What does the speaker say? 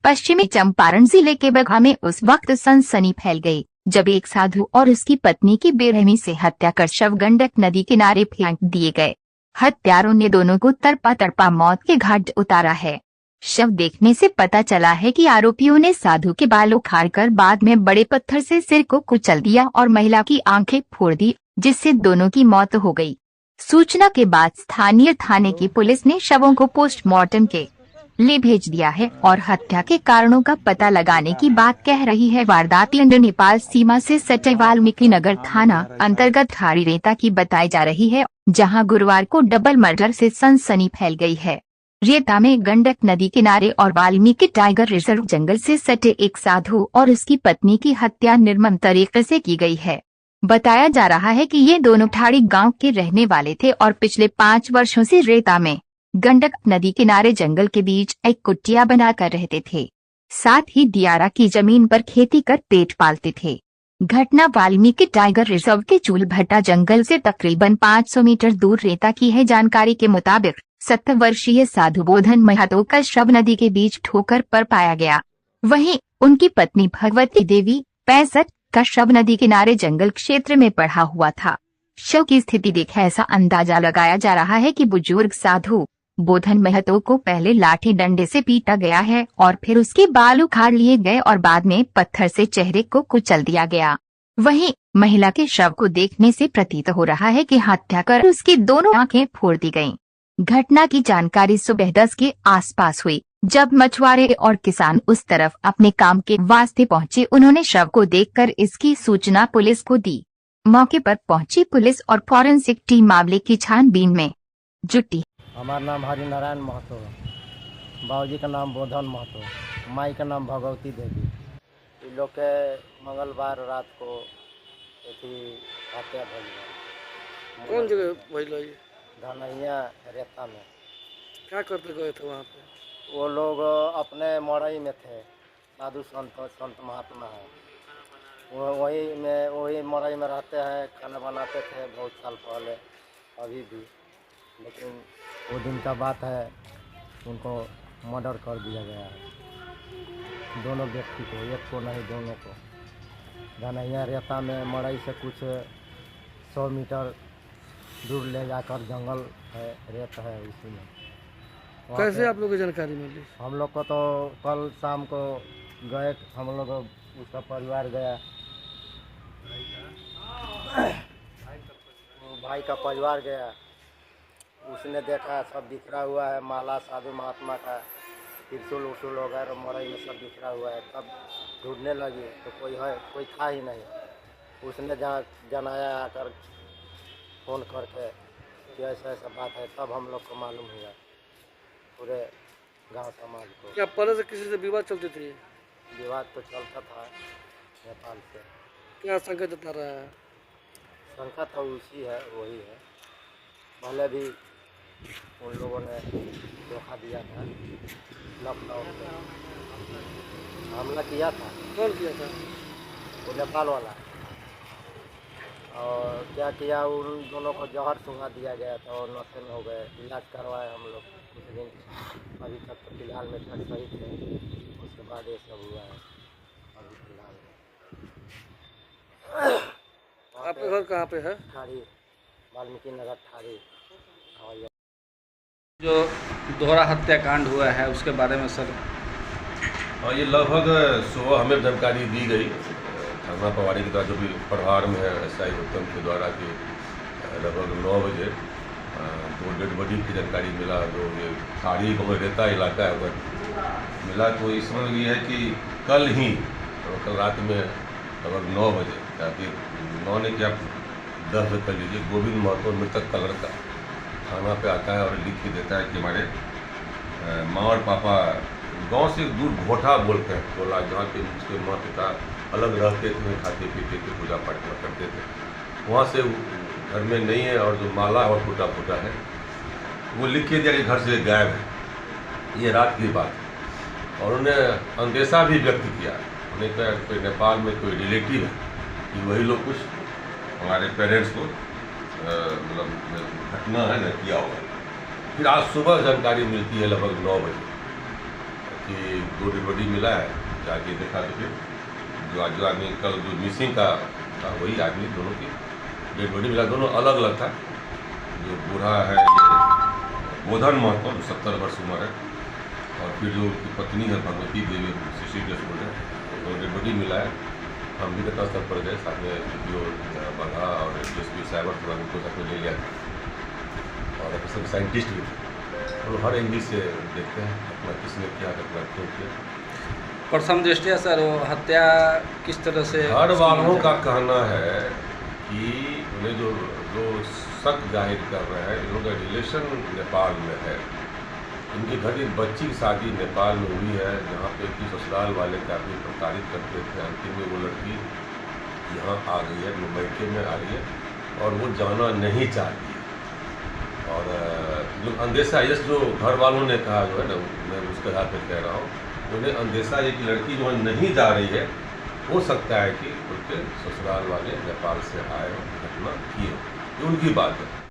पश्चिमी चंपारण जिले के बगहा में उस वक्त सनसनी फैल गई जब एक साधु और उसकी पत्नी की बेरहमी से हत्या कर शव गंडक नदी किनारे फेंक दिए गए। हत्यारों ने दोनों को तड़पा तड़पा मौत के घाट उतारा है। शव देखने से पता चला है कि आरोपियों ने साधु के बाल उखाड़कर बाद में बड़े पत्थर से सिर को कुचल दिया और महिला की आंखें फोड़ दी, जिससे दोनों की मौत हो गई। सूचना के बाद स्थानीय थाने की पुलिस ने शवों को पोस्टमार्टम के लिए भेज दिया है और हत्या के कारणों का पता लगाने की बात कह रही है। वारदात इंडो नेपाल सीमा से सटे वाल्मीकि नगर थाना अंतर्गत खाड़ी रेता की बताई जा रही है, जहां गुरुवार को डबल मर्डर से सनसनी फैल गई है। रेता में गंडक नदी किनारे और वाल्मीकि टाइगर रिजर्व जंगल से सटे एक साधु और उसकी पत्नी की हत्या निर्मम तरीके से की गई है। बताया जा रहा है कि ये दोनों ठाड़ी गांव के रहने वाले थे और पिछले 5 वर्षों से रेता में गंडक नदी किनारे जंगल के बीच एक कुटिया बनाकर रहते थे। साथ ही दियारा की जमीन पर खेती कर पेट पालते थे। घटना वाल्मीकि टाइगर रिजर्व के चूलभट्टा जंगल से तकरीबन 500 मीटर दूर रेता की है। जानकारी के मुताबिक 70 वर्षीय साधु बोधन महतो का शव नदी के बीच ठोकर पर पाया गया। वहीं उनकी पत्नी भगवती देवी 65 का शव नदी किनारे जंगल क्षेत्र में पड़ा हुआ था। शव की स्थिति देख ऐसा अंदाजा लगाया जा रहा है कि बुजुर्ग साधु बोधन महतो को पहले लाठी डंडे से पीटा गया है और फिर उसके बाल उखाड़ लिए गए और बाद में पत्थर से चेहरे को कुचल दिया गया। वहीं महिला के शव को देखने से प्रतीत हो रहा है कि हत्या कर उसकी दोनों आंखें फोड़ दी गईं। घटना की जानकारी सुबह 10 के आसपास हुई, जब मछुआरे और किसान उस तरफ अपने काम के वास्ते पहुंचे। उन्होंने शव को देखकर इसकी सूचना पुलिस को दी। मौके पर पहुंची पुलिस और फॉरेंसिक टीम मामले की छानबीन में जुटी। हमारा नाम हरिनारायण महतो है, बाबूजी का नाम बोधन महतो, माई का नाम भगवती देवी। इन लोग के मंगलवार रात को हत्या भइल। कौन जगह भइल है? धनैया रेता में। क्या करते गए थे वहाँ पे? वो लोग अपने मड़ई में थे, साधु संत महात्मा है। वो वही मड़ई में रहते हैं, खाना बनाते थे बहुत साल पहले, अभी भी। लेकिन वो दिन का बात है, उनको मर्डर कर दिया गया है। दोनों व्यक्ति को, एक को नहीं दोनों को। धनैया रेता में मड़ई से कुछ 100 मीटर दूर ले जाकर जंगल है, रेत है उसी में। कैसे आप लोग को जानकारी मिली? हम लोग को तो कल शाम को गए, हम लोग उसका परिवार गया, भाई का परिवार गया। उसने देखा सब बिखरा हुआ है, माला साधु महात्मा का, त्रिशूल उसूल वगैरह मड़ई में सब बिखरा हुआ है। तब ढूंढने लगी तो कोई था ही नहीं। उसने जनाया आकर फ़ोन करके कि ऐसा ऐसा बात है, तब हम लोग को मालूम हुआ पूरे गांव समाज को। क्या पहले से किसी से विवाद चलते थे? विवाद तो चलता था नेपाल से। क्या संकट जता रहा है? शंका तो उसी है, वही है। पहले भी उन लोगों ने धोखा दिया था, लखनऊ में हमला किया था। कौन किया था? वो नेपाल वाला। और क्या किया, उन दोनों को जहर सुंघा दिया गया था और नशे में हो गए। इलाज करवाए हम लोग कुछ दिन, अभी तक तो फिलहाल में सही थे। उसके बाद ये सब हुआ है अभी फिलहाल में। आपका घर कहाँ पे है? ठाड़ी, वाल्मीकि नगर ठाड़ी। जो दोहरा हत्याकांड हुआ है उसके बारे में सर। और ये लगभग सुबह हमें जानकारी दी गई थाना पवाड़ी के द्वारा, जो भी प्रभार में है एसआई उत्तम के द्वारा, कि लगभग 9 बजे दो डेड बॉडी की जानकारी मिला। जो ये खाड़ी गाँव रेता इलाका है वह मिला। तो इस समय ये है कि कल रात में लगभग 9 बजे, ताकि 9 ने क्या 10 बजे कर लीजिए, गोविंद महतो मृतक का लड़का थाना पे आता है और लिख के देता है कि हमारे माँ और पापा गांव से दूर घोटा बोलते हैं बोला, जहाँ पे उसके माँ पिता अलग रहते थे, खाते पीते थे, पूजा पाठ करते थे। वहाँ से घर में नहीं है और जो माला और टूटा फूटा है वो लिख के दिया कि घर से गायब है। ये रात की बात है। और उन्हें अंदेशा भी व्यक्त किया, उन्हें कहा कोई नेपाल में कोई रिलेटिव है कि वही लोग कुछ हमारे पेरेंट्स को मतलब घटना है न किया होगा। फिर आज सुबह जानकारी मिलती है लगभग 9 बजे कि 2 डेड बॉडी मिला है, जाके देखा तो फिर जो आदमी कल जो मिसिंग का था वही आदमी, दोनों की डेड बॉडी मिला, दोनों अलग अलग था। जो बूढ़ा है ये गोधन महतो, 70 वर्ष उम्र है, और फिर जो उसकी पत्नी है भगवती देवी 60 इयर्स ओल्ड है, तो डेड बॉडी मिला है। हम भी घटनास्थल पर गए, साथ में वीडियो बंधा और DSP साइबर थोड़ा उनको साथ में ले लिया और सब साइंटिस्ट भी थे, और हर एंगल से देखते हैं अपना किसने किया, अपना क्यों किया। प्रथम दृष्टया सर वो हत्या किस तरह से? घर वालों का कहना है कि उन्हें जो शक जाहिर कर रहे हैं, इन लोगों का रिलेशन नेपाल में है। इनके घर एक बच्ची की शादी नेपाल में हुई है, जहाँ पे कि ससुराल वाले काफ़ी प्रताड़ित करते थे। अंतिम में वो लड़की यहाँ आ गई है, मुंबई में आ रही है, और वो जाना नहीं चाहती है। और जो अंदेशा यस जो घर वालों ने कहा जो है ना, मैं उसके आधार पर कह रहा हूँ, उन्हें अंदेशा ये कि लड़की जो नहीं जा रही है, हो सकता है कि उनके ससुराल वाले नेपाल से आए हो, घटना की हो, ये उनकी बात है।